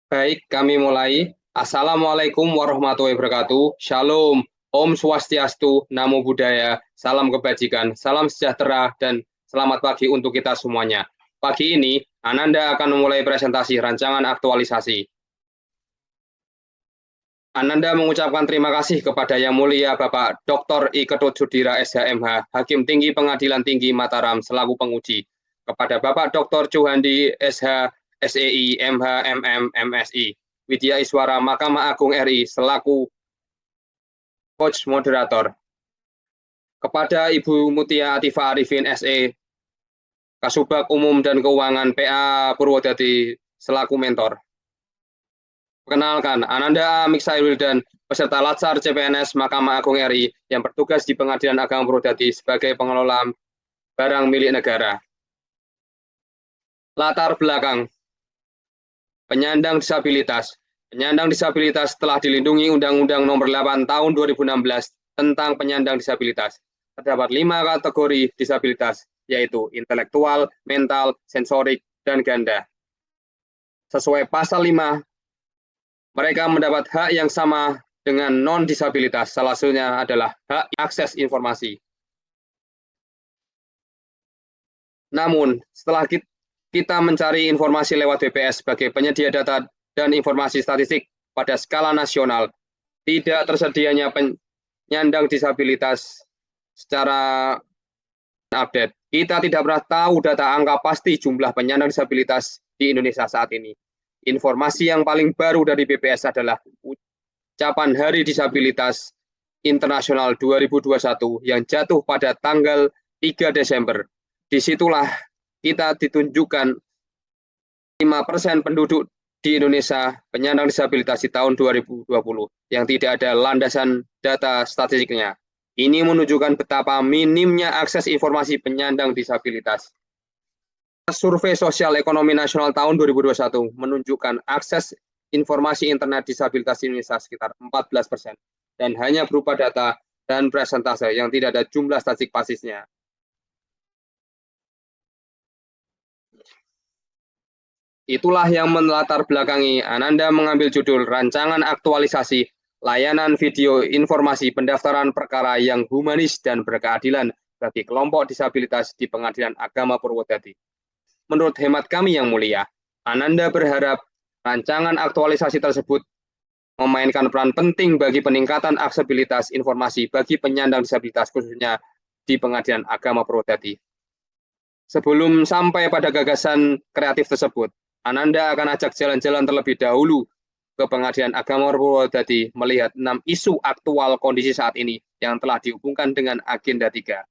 Baik, kami mulai. Assalamualaikum warahmatullahi wabarakatuh. Shalom, Om Swastiastu, Namo Buddhaya, salam kebajikan, salam sejahtera, dan selamat pagi untuk kita semuanya. Pagi ini, Ananda akan memulai presentasi rancangan aktualisasi. Ananda mengucapkan terima kasih kepada Yang Mulia Bapak Dr. I. Ketut Sudira SHMH, Hakim Tinggi Pengadilan Tinggi Mataram selaku penguji, kepada Bapak Dr. Cuhandi SH, SEI, MH, MM, MSI, Widya Iswara Mahkamah Agung RI selaku coach moderator, kepada Ibu Mutia Atifa Arifin SE, Kasubag Umum dan Keuangan PA Purwodadi selaku mentor. Perkenalkan, Ananda Miksail dan peserta Latsar CPNS Mahkamah Agung RI yang bertugas di Pengadilan Agama Purwodadi sebagai pengelola barang milik negara. Latar belakang penyandang disabilitas. Penyandang disabilitas telah dilindungi Undang-Undang Nomor 8 Tahun 2016 tentang penyandang disabilitas. Terdapat 5 kategori disabilitas, yaitu intelektual, mental, sensorik, dan ganda. Sesuai pasal 5, mereka mendapat hak yang sama dengan non-disabilitas. Salah satunya adalah hak akses informasi. Namun, setelah kita mencari informasi lewat BPS sebagai penyedia data dan informasi statistik pada skala nasional, tidak tersedianya penyandang disabilitas secara update. Kita tidak pernah tahu data angka pasti jumlah penyandang disabilitas di Indonesia saat ini. Informasi yang paling baru dari BPS adalah ucapan Hari Disabilitas Internasional 2021 yang jatuh pada tanggal 3 Desember. Disitulah kita ditunjukkan 5% penduduk di Indonesia penyandang disabilitas di tahun 2020 yang tidak ada landasan data statistiknya. Ini menunjukkan betapa minimnya akses informasi penyandang disabilitas. Survei Sosial Ekonomi Nasional tahun 2021 menunjukkan akses informasi internet disabilitas di Indonesia sekitar 14% dan hanya berupa data dan persentase yang tidak ada jumlah statistik pasisnya. Itulah yang melatar belakangi Ananda mengambil judul Rancangan Aktualisasi Layanan Video Informasi Pendaftaran Perkara yang Humanis dan Berkeadilan bagi kelompok disabilitas di Pengadilan Agama Purwodadi. Menurut hemat kami yang mulia, Ananda berharap rancangan aktualisasi tersebut memainkan peran penting bagi peningkatan aksesibilitas informasi bagi penyandang disabilitas khususnya di Pengadilan Agama Purwodadi. Sebelum sampai pada gagasan kreatif tersebut, Ananda akan ajak jalan-jalan terlebih dahulu ke Pengadilan Agama Purwodadi melihat 6 isu aktual kondisi saat ini yang telah dihubungkan dengan agenda 3.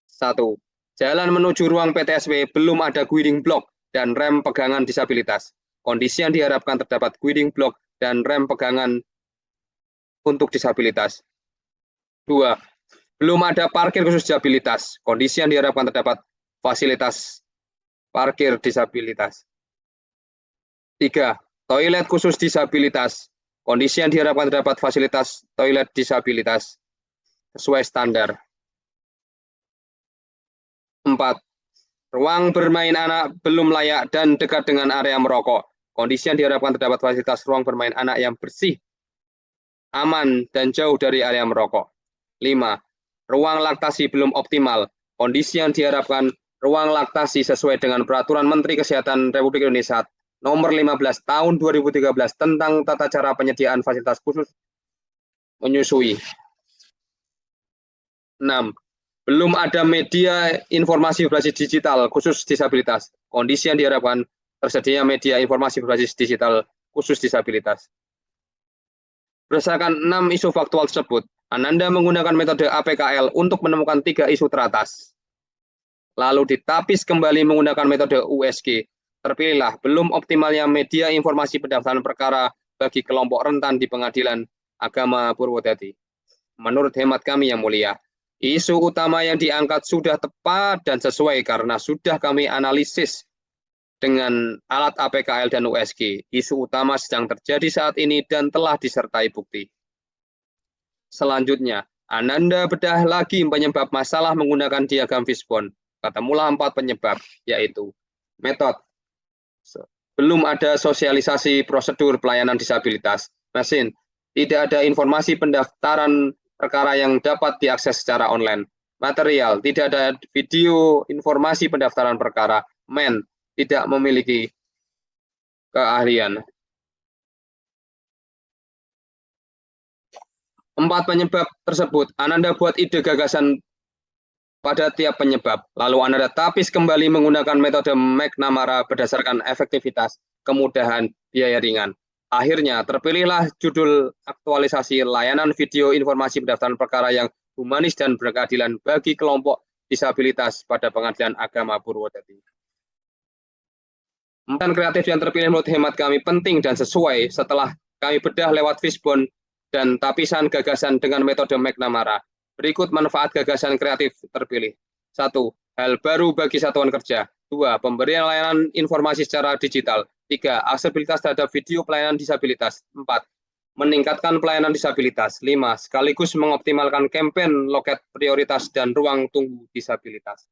1. Jalan menuju ruang PTSW belum ada guiding block dan rem pegangan disabilitas. Kondisi yang diharapkan terdapat guiding block dan rem pegangan untuk disabilitas. 2. Belum ada parkir khusus disabilitas. Kondisi yang diharapkan terdapat fasilitas parkir disabilitas. 3. Toilet khusus disabilitas. Kondisi yang diharapkan terdapat fasilitas toilet disabilitas sesuai standar. 4. Ruang bermain anak belum layak dan dekat dengan area merokok. Kondisi yang diharapkan terdapat fasilitas ruang bermain anak yang bersih, aman, dan jauh dari area merokok. 5. Ruang laktasi belum optimal. Kondisi yang diharapkan ruang laktasi sesuai dengan Peraturan Menteri Kesehatan Republik Indonesia Nomor 15 Tahun 2013 tentang tata cara penyediaan fasilitas khusus menyusui. 6. Belum ada media informasi berbasis digital khusus disabilitas. Kondisi yang diharapkan tersedianya media informasi berbasis digital khusus disabilitas. Berdasarkan 6 isu faktual tersebut, Ananda menggunakan metode APKL untuk menemukan 3 isu teratas. Lalu ditapis kembali menggunakan metode USG. Terpilihlah belum optimalnya media informasi pendaftaran perkara bagi kelompok rentan di Pengadilan Agama Purwodadi. Menurut hemat kami yang mulia, isu utama yang diangkat sudah tepat dan sesuai karena sudah kami analisis dengan alat APKL dan USG. Isu utama sedang terjadi saat ini dan telah disertai bukti. Selanjutnya, Ananda bedah lagi penyebab masalah menggunakan diagram Fishbone. Ketemulah 4 penyebab, yaitu metode, belum ada sosialisasi prosedur pelayanan disabilitas. Mesin, tidak ada informasi pendaftaran perkara yang dapat diakses secara online. Material, tidak ada video informasi pendaftaran perkara. Men, tidak memiliki keahlian. 4 penyebab tersebut, Ananda buat ide gagasan pada tiap penyebab. Lalu Ananda tapis kembali menggunakan metode McNamara berdasarkan efektivitas, kemudahan, biaya ringan. Akhirnya terpilihlah judul aktualisasi layanan video informasi pendaftaran perkara yang humanis dan berkeadilan bagi kelompok disabilitas pada Pengadilan Agama Purwodadi. Pembuatan kreatif yang terpilih menurut hemat kami penting dan sesuai setelah kami bedah lewat fishbone dan tapisan gagasan dengan metode McNamara. Berikut manfaat gagasan kreatif terpilih. 1. Hal baru bagi satuan kerja. 2. Pemberian layanan informasi secara digital. 3. Aksesibilitas terhadap video pelayanan disabilitas. 4. Meningkatkan pelayanan disabilitas. 5. Sekaligus mengoptimalkan kampanye loket prioritas dan ruang tunggu disabilitas.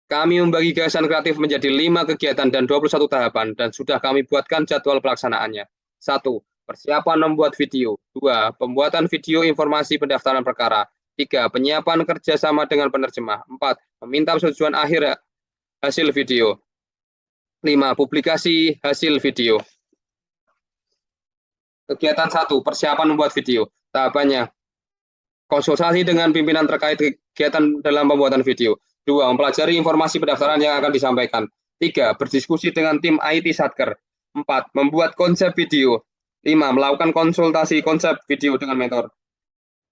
Kami membagi gagasan kreatif menjadi 5 kegiatan dan 21 tahapan dan sudah kami buatkan jadwal pelaksanaannya. 1. Persiapan membuat video. 2. Pembuatan video informasi pendaftaran perkara. 3. Penyiapan kerjasama dengan penerjemah. 4. Meminta persetujuan akhir hasil video. 5. Publikasi hasil video. Kegiatan 1. Persiapan membuat video. Tahapannya, konsultasi dengan pimpinan terkait kegiatan dalam pembuatan video. 2. Mempelajari informasi pendaftaran yang akan disampaikan. 3. Berdiskusi dengan tim IT Satker. 4. Membuat konsep video. 5. Melakukan konsultasi konsep video dengan mentor.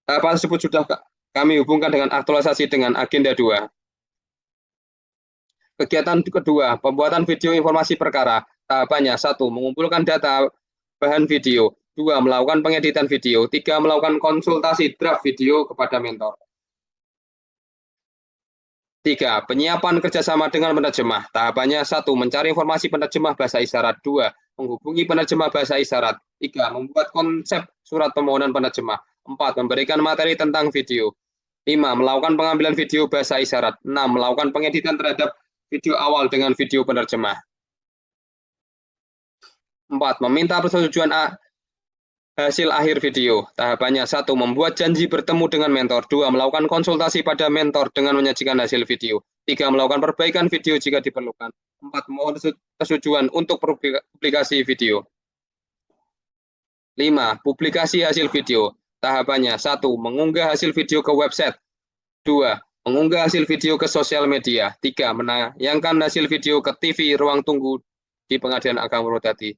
Tahapan tersebut sudah kami hubungkan dengan aktualisasi dengan agenda 2. Kegiatan kedua, pembuatan video informasi perkara. Tahapannya, 1. Mengumpulkan data bahan video. 2. Melakukan pengeditan video. 3. Melakukan konsultasi draft video kepada mentor. 3. Penyiapan kerjasama dengan penerjemah. Tahapannya 1. Mencari informasi penerjemah bahasa isyarat. 2. Menghubungi penerjemah bahasa isyarat. 3. Membuat konsep surat permohonan penerjemah. 4. Memberikan materi tentang video. 5. Melakukan pengambilan video bahasa isyarat. 6. Melakukan pengeditan terhadap video awal dengan video penerjemah. 4. Meminta persetujuan hasil akhir video. Tahapannya 1. Membuat janji bertemu dengan mentor. 2. Melakukan konsultasi pada mentor dengan menyajikan hasil video. 3. Melakukan perbaikan video jika diperlukan. 4. Mohon persetujuan untuk publikasi video. 5. Publikasi hasil video. Tahapannya 1. Mengunggah hasil video ke website. 2. Mengunggah hasil video ke sosial media. 3. Menayangkan hasil video ke TV ruang tunggu di Pengadilan Agama Purwodadi.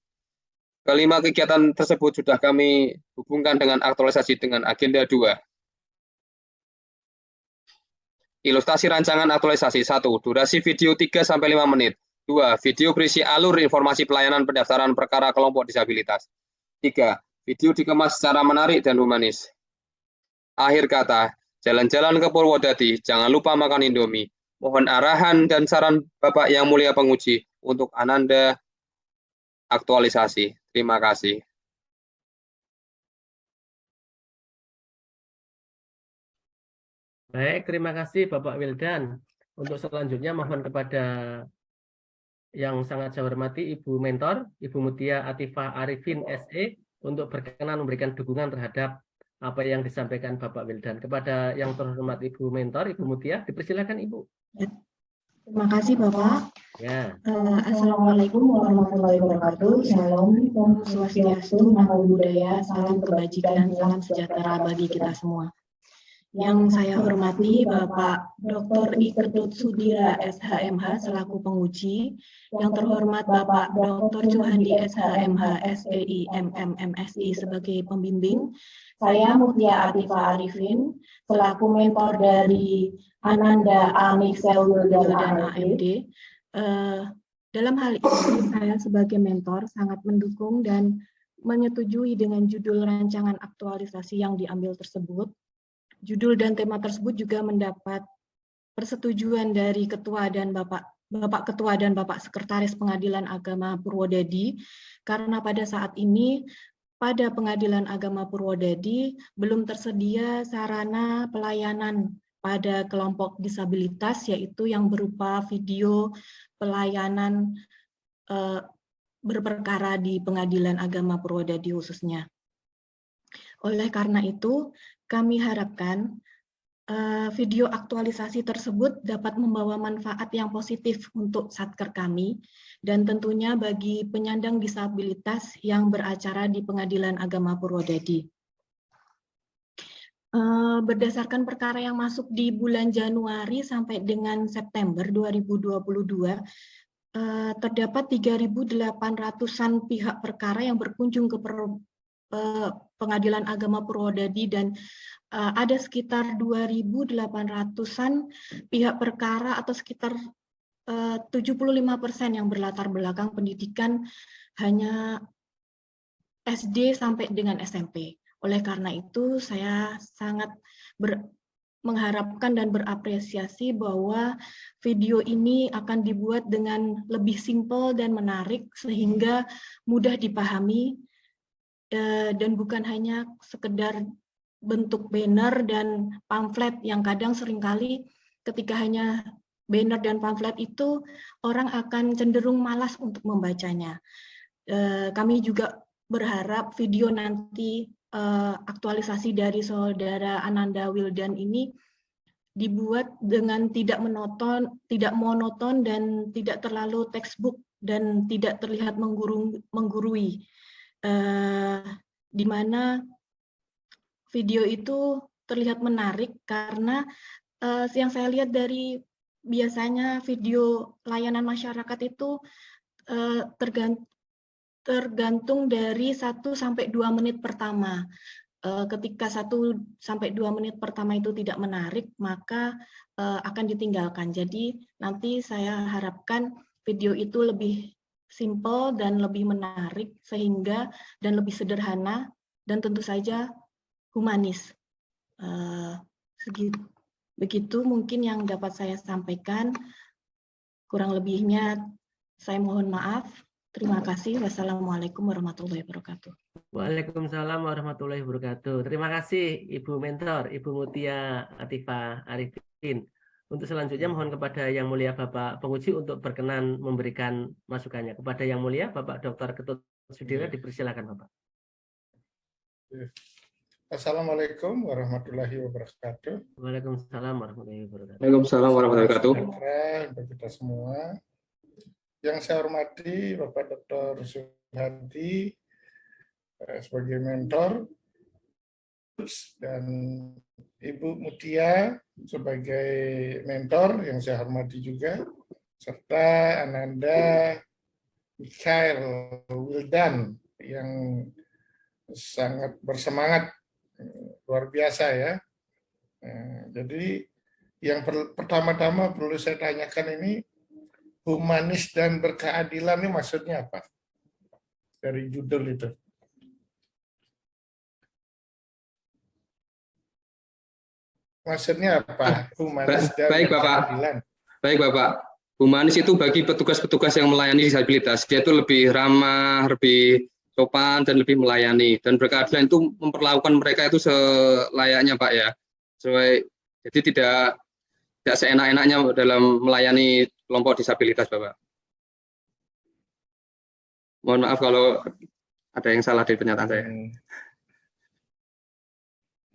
Kelima kegiatan tersebut sudah kami hubungkan dengan aktualisasi dengan agenda 2. Ilustrasi rancangan aktualisasi. 1. Durasi video 3-5 menit. 2. Video berisi alur informasi pelayanan pendaftaran perkara kelompok disabilitas. 3. Video dikemas secara menarik dan humanis. Akhir kata, jalan-jalan ke Purwodadi, jangan lupa makan Indomie. Mohon arahan dan saran Bapak Yang Mulia Penguji untuk Ananda aktualisasi. Terima kasih. Baik, terima kasih Bapak Wildan. Untuk selanjutnya mohon kepada yang sangat saya hormati Ibu Mentor, Ibu Mutia Atifah Arifin SE untuk berkenan memberikan dukungan terhadap apa yang disampaikan Bapak Wildan. Kepada yang terhormat Ibu Mentor, Ibu Mutia, dipersilakan Ibu. Terima kasih Bapak. Ya. Assalamualaikum warahmatullahi wabarakatuh. Salam, Om Swastiastu, Namo Buddhaya, salam kebajikan, salam sejahtera bagi kita semua. Yang saya hormati Bapak Dr. Iketut Sudira SHMH selaku penguji, yang terhormat Bapak Dr. Cuhandi SHMH SEI MMMSI sebagai pembimbing, saya Mutia Atifah Arifin selaku mentor dari Ananda Amiksel Wilda dan AMD. Dalam hal ini saya sebagai mentor sangat mendukung dan menyetujui dengan judul rancangan aktualisasi yang diambil tersebut. Judul dan tema tersebut juga mendapat persetujuan dari Ketua dan Bapak Ketua dan Bapak Sekretaris Pengadilan Agama Purwodadi, karena pada saat ini pada Pengadilan Agama Purwodadi belum tersedia sarana pelayanan pada kelompok disabilitas, yaitu yang berupa video pelayanan berperkara di Pengadilan Agama Purwodadi khususnya. Oleh karena itu, kami harapkan video aktualisasi tersebut dapat membawa manfaat yang positif untuk Satker kami dan tentunya bagi penyandang disabilitas yang beracara di Pengadilan Agama Purwodadi. Berdasarkan perkara yang masuk di bulan Januari sampai dengan September 2022, terdapat 3.800-an pihak perkara yang berkunjung ke Pengadilan Agama Purwodadi dan ada sekitar 2.800-an pihak perkara atau sekitar 75% yang berlatar belakang pendidikan hanya SD sampai dengan SMP. Oleh karena itu, saya sangat mengharapkan dan berapresiasi bahwa video ini akan dibuat dengan lebih simpel dan menarik sehingga mudah dipahami dan bukan hanya sekedar bentuk banner dan pamflet yang kadang seringkali ketika hanya banner dan pamflet itu orang akan cenderung malas untuk membacanya. Kami juga berharap video nanti aktualisasi dari Saudara Ananda Wildan ini dibuat dengan tidak monoton dan tidak terlalu textbook dan tidak terlihat menggurui, di mana video itu terlihat menarik karena yang saya lihat dari biasanya video layanan masyarakat itu tergantung dari 1 sampai 2 menit pertama. Ketika 1 sampai 2 menit pertama itu tidak menarik, maka akan ditinggalkan. Jadi nanti saya harapkan video itu lebih simpel dan lebih menarik sehingga dan lebih sederhana dan tentu saja humanis. Begitu mungkin yang dapat saya sampaikan. Kurang lebihnya saya mohon maaf. Terima kasih. Wassalamualaikum warahmatullahi wabarakatuh. Waalaikumsalam warahmatullahi wabarakatuh. Terima kasih Ibu Mentor, Ibu Mutia Atifah Arifin. Untuk selanjutnya mohon kepada Yang Mulia Bapak Penguji untuk berkenan memberikan masukannya. Kepada Yang Mulia Bapak Dr. Ketut Sudira, dipersilakan Bapak. Assalamualaikum warahmatullahi wabarakatuh. Waalaikumsalam warahmatullahi wabarakatuh. Waalaikumsalam warahmatullahi wabarakatuh. Untuk kita semua. Yang saya hormati Bapak Dr. Suhadi sebagai mentor dan Ibu Mutia sebagai mentor yang saya hormati juga, serta Ananda Mikhail Wildan yang sangat bersemangat, luar biasa ya. Jadi yang pertama-tama perlu saya tanyakan ini, humanis dan berkeadilan ini maksudnya apa? Dari judul itu. Maksudnya apa? Humanis dan berkeadilan. Baik Bapak. Humanis itu bagi petugas-petugas yang melayani disabilitas. Dia itu lebih ramah, lebih sopan, dan lebih melayani. Dan berkeadilan itu memperlakukan mereka itu selayaknya Pak ya. Jadi tidak seenak-enaknya dalam melayani kelompok disabilitas, Bapak. Mohon maaf kalau ada yang salah di pernyataan saya.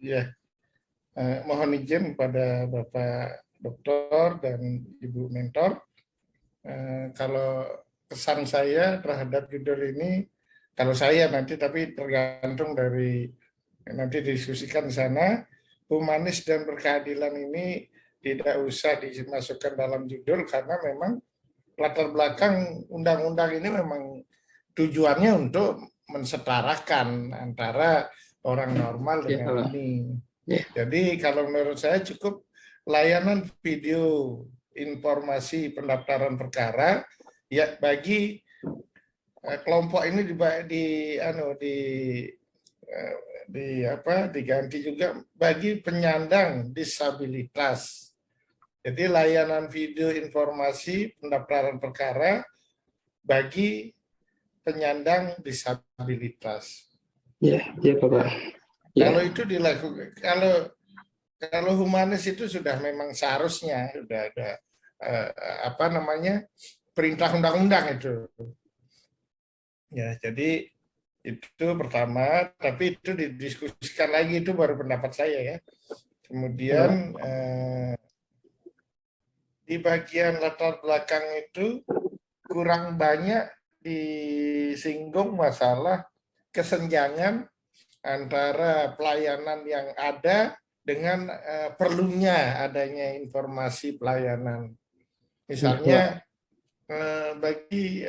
Ya, mohon izin pada Bapak Dokter dan Ibu Mentor, kalau kesan saya terhadap judul ini, kalau saya nanti, tapi tergantung dari nanti didiskusikan di sana, humanis dan berkeadilan ini tidak usah dimasukkan dalam judul karena memang latar belakang undang-undang ini memang tujuannya untuk mensetarakan antara orang normal dengan ini. Jadi kalau menurut saya cukup layanan video informasi pendaftaran perkara ya bagi kelompok ini diganti juga bagi penyandang disabilitas. Jadi layanan video informasi pendaftaran perkara bagi penyandang disabilitas. Iya, Bapak. Kalau itu dilakukan, kalau humanis itu sudah memang seharusnya sudah ada perintah undang-undang itu. Ya, jadi itu pertama, tapi itu didiskusikan lagi, itu baru pendapat saya ya. Kemudian di bagian latar belakang itu kurang banyak disinggung masalah kesenjangan antara pelayanan yang ada dengan perlunya adanya informasi pelayanan. Misalnya bagi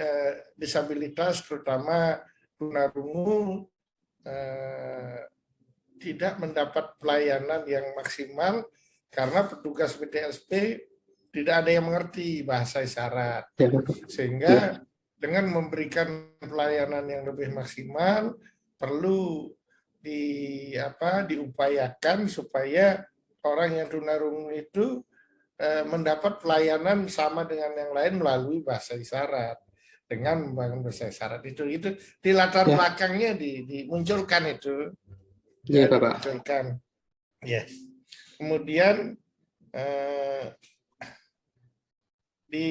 disabilitas terutama tunarungu tidak mendapat pelayanan yang maksimal karena petugas PTSP tidak ada yang mengerti bahasa isyarat. Sehingga dengan memberikan pelayanan yang lebih maksimal perlu diupayakan supaya orang yang tunarungu itu mendapat pelayanan sama dengan yang lain melalui bahasa isyarat. Dengan membangun bahasa isyarat itu di latar belakangnya dimunculkan itu. Iya, Bapak. Dimunculkan. Yes. Kemudian di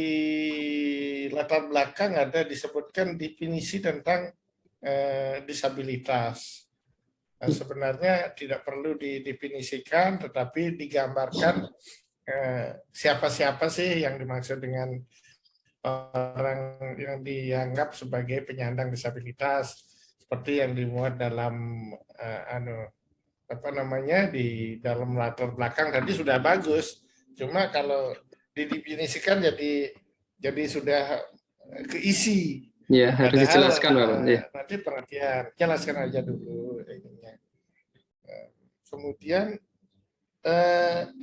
latar belakang ada disebutkan definisi tentang disabilitas. Nah, sebenarnya tidak perlu didefinisikan, tetapi digambarkan siapa-siapa sih yang dimaksud dengan orang yang dianggap sebagai penyandang disabilitas, seperti yang dimuat dalam di dalam latar belakang tadi sudah bagus. Cuma kalau didefinisikan jadi sudah keisi. Ya, harus dijelaskan, Bapak. Nanti perhatian, jelaskan aja dulu. Kemudian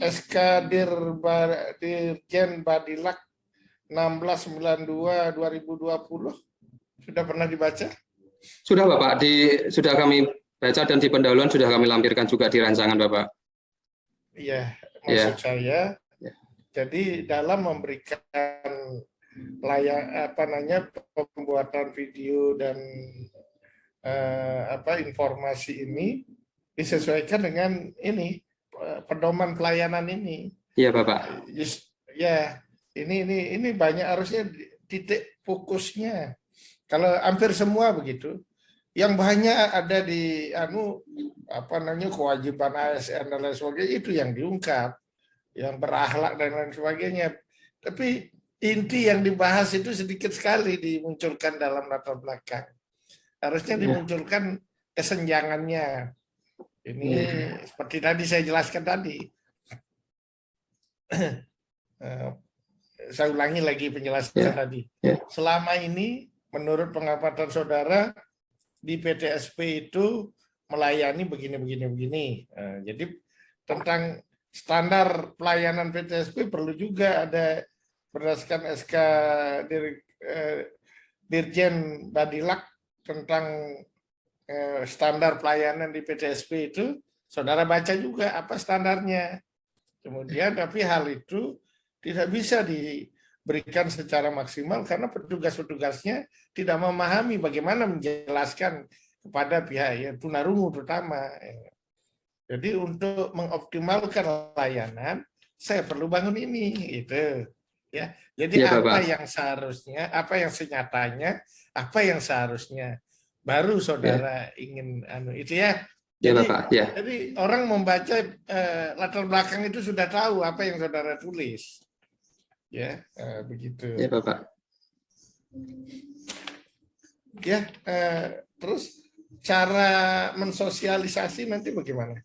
SK Dirjen Badilak 1692/2020 sudah pernah dibaca? Sudah, Bapak. Sudah kami baca dan di pendahuluan sudah kami lampirkan juga di rancangan, Bapak. Iya, maksud saya. Jadi dalam memberikan pembuatan video dan informasi ini disesuaikan dengan ini pedoman pelayanan ini. Iya, Bapak. Ya, ini banyak harusnya titik fokusnya. Kalau hampir semua begitu, yang banyak ada di kewajiban ASN dan lain sebagainya itu yang diungkap, yang berakhlak dan lain sebagainya. Tapi inti yang dibahas itu sedikit sekali dimunculkan dalam latar belakang. Harusnya dimunculkan kesenjangannya. Ini seperti tadi saya jelaskan tadi. Saya ulangi lagi penjelasan tadi. Selama ini menurut pengamatan saudara di PTSP itu melayani begini. Jadi tentang standar pelayanan PTSP perlu juga ada berdasarkan SK Dirjen Badilak tentang standar pelayanan di PTSP itu, saudara baca juga apa standarnya. Kemudian tapi hal itu tidak bisa diberikan secara maksimal karena petugas-petugasnya tidak memahami bagaimana menjelaskan kepada pihak tunarungu terutama. Jadi untuk mengoptimalkan layanan, saya perlu bangun ini, gitu. Ya, jadi apa yang seharusnya, apa yang senyatanya, apa yang seharusnya, baru saudara ingin itu ya. Jadi, Bapak. Jadi orang membaca latar belakang itu sudah tahu apa yang saudara tulis, ya begitu. Ya, Bapak. Ya, terus cara mensosialisasi nanti bagaimana?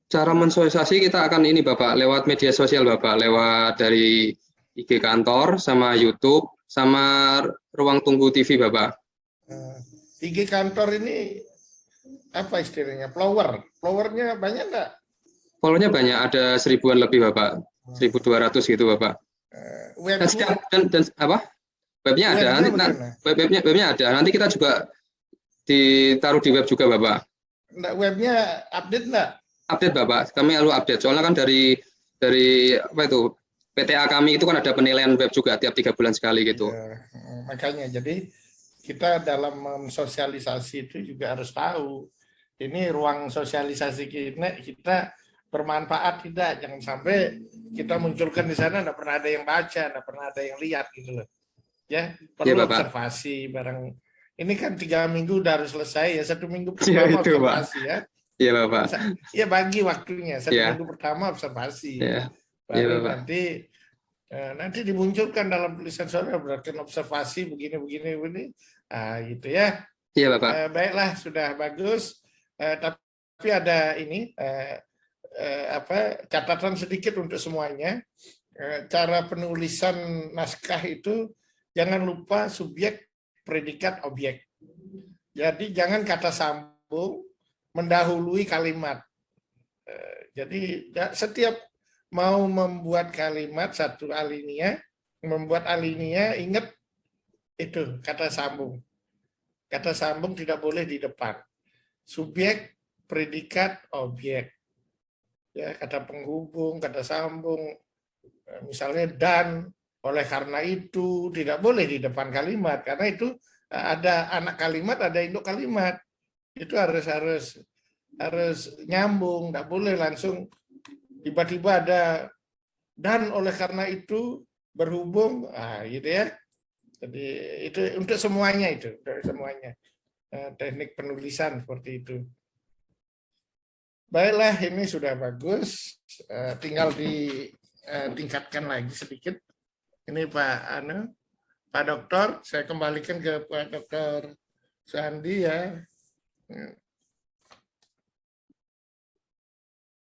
Cara mensosialisasi kita akan ini, Bapak, lewat media sosial, Bapak, lewat dari IG kantor, sama YouTube, sama ruang tunggu TV, Bapak. IG kantor ini apa istilahnya? Followernya banyak nggak? Followernya banyak, ada 1000-an lebih, Bapak. 1200 gitu, Bapak. Dan apa? Webnya ada. Webnya ada. Nanti kita juga ditaruh di web juga, Bapak. Webnya update nggak? Update, Bapak. Kami selalu update. Soalnya kan dari apa itu PTA kami itu kan ada penilaian web juga tiap 3 bulan sekali gitu. Ya, makanya jadi kita dalam sosialisasi itu juga harus tahu ini ruang sosialisasi kita bermanfaat tidak. Jangan sampai kita munculkan di sana nggak pernah ada yang baca, nggak pernah ada yang lihat gitu loh. Ya, perlu Bapak. observasi barang. Ini kan 3 minggu udah harus selesai ya, 1 minggu Ya, pertama itu, Pak. observasi ya. Iya, Bapak. Ya bagi waktunya 1 Ya. minggu pertama observasi. Ya. Baru Bapak. nanti dimunculkan dalam tulisan saudara berdasarkan observasi begini. Gitu ya. Iya, Bapak. Baiklah, sudah bagus. Tapi ada ini catatan sedikit untuk semuanya. Cara penulisan naskah itu jangan lupa subjek, predikat, objek. Jadi jangan kata sambung mendahului kalimat. Jadi setiap mau membuat kalimat satu alinea, membuat alinea, ingat itu kata sambung. Kata sambung tidak boleh di depan. Subjek, predikat, objek. Ya, kata penghubung, kata sambung, misalnya dan, oleh karena itu, tidak boleh di depan kalimat. Karena itu ada anak kalimat, ada induk kalimat. Itu harus nyambung, tidak boleh langsung tiba-tiba ada dan oleh karena itu berhubung, gitu ya. Jadi itu untuk semuanya teknik penulisan seperti itu. Baiklah, ini sudah bagus. Tinggal ditingkatkan lagi sedikit. Ini Pak Dokter, saya kembalikan ke Pak Dokter Sandi ya.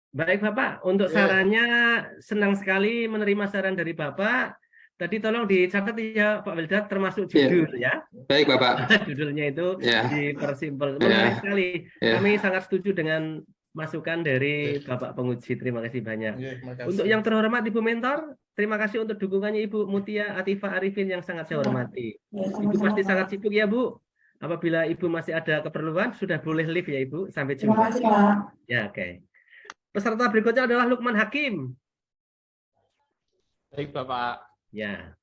Baik Bapak, untuk sarannya senang sekali menerima saran dari Bapak. Tadi tolong dicatat ya Pak Wildan, termasuk judul ya. Baik Bapak. Judulnya itu dipersimpel. Menarik sekali. Kami sangat setuju dengan masukan dari Bapak penguji. Terima kasih banyak. Untuk yang terhormat Ibu Mentor, terima kasih untuk dukungannya Ibu Mutia Atifah Arifin yang sangat saya hormati. Ibu pasti sangat sibuk ya Bu. Apabila Ibu masih ada keperluan, sudah boleh live ya Ibu. Sampai jumpa. Terima kasih Pak. Ya, oke. Peserta berikutnya adalah Lukman Hakim. Baik Bapak. Ya.